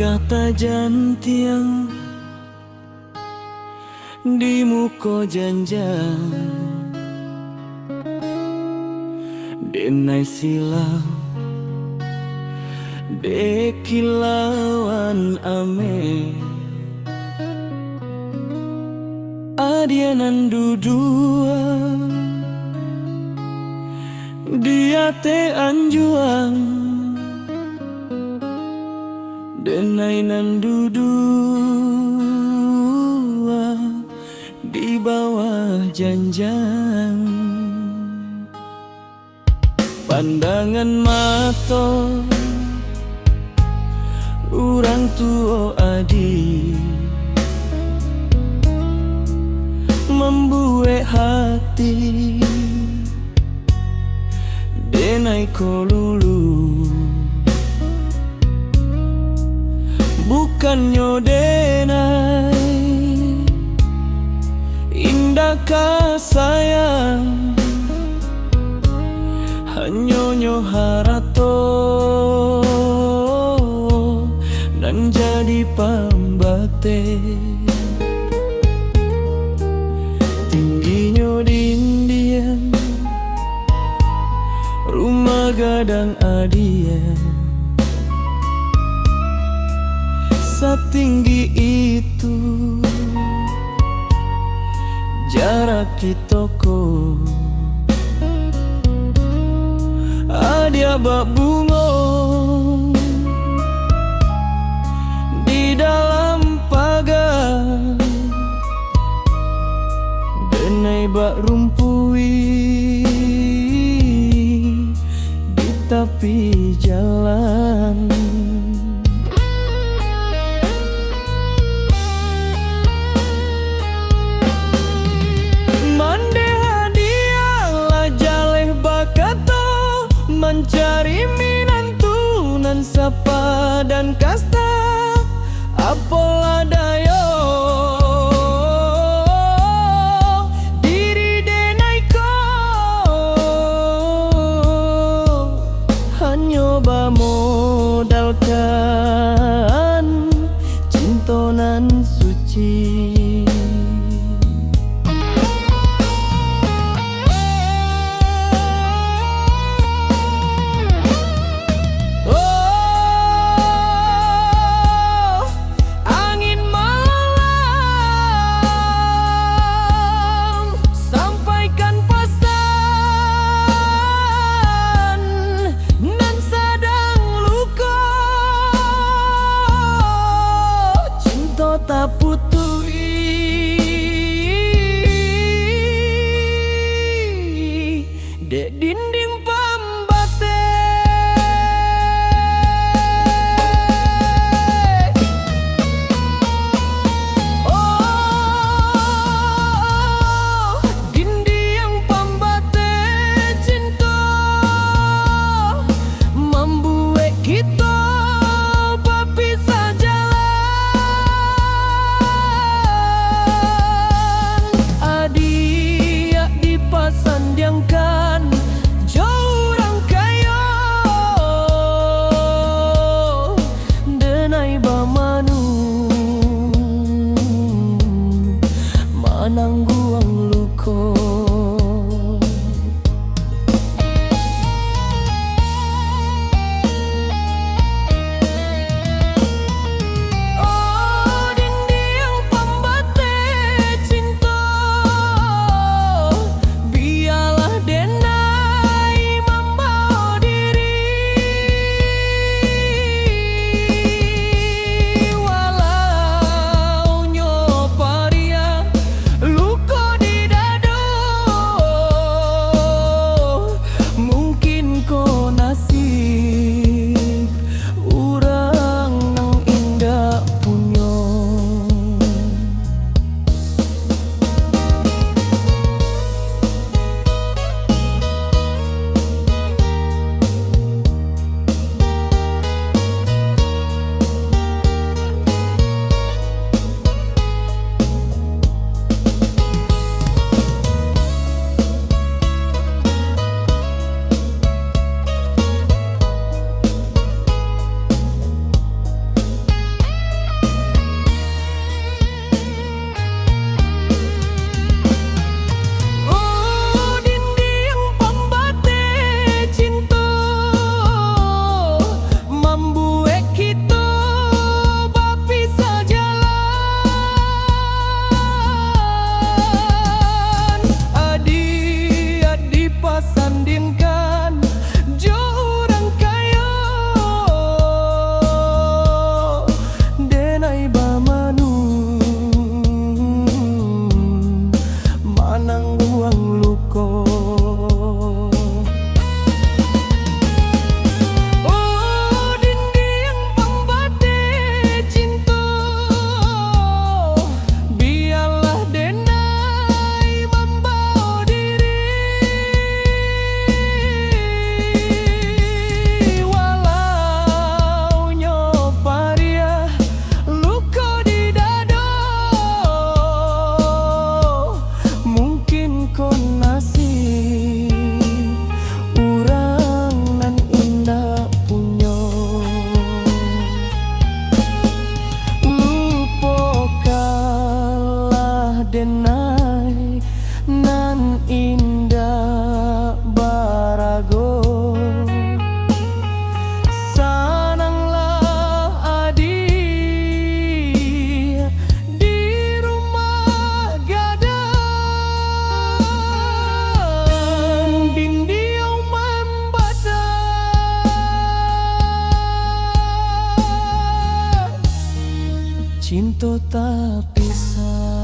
kata jantiang di muka janjang denai silau de kilauan ame adianan dudua dia te anjuang denai nan dudua di bawah janjang pandangan mata orang tua adik membuat hati denai kolulu bukannya denai indah sayang hanya harato dan jadi pambate tingginya dindian rumah gadang adian setinggi itu jarak kitoko adia bak bunga di dalam pagar denai bak rumpui di tepi jalan mencari minantu nan sapa dan kasta apalah dayo diri denai ko hanya modalkan cinta nan suci. Tak putui dek dinding pambate oh dinding pambate cinta membuat kita nangguang luko oh dinding pambate cinta biarlah denai membawa diri walau nyoparia luka denai nan indah barago. Sananglah adik di rumah gadang dindiau membatas cinta tak pisah.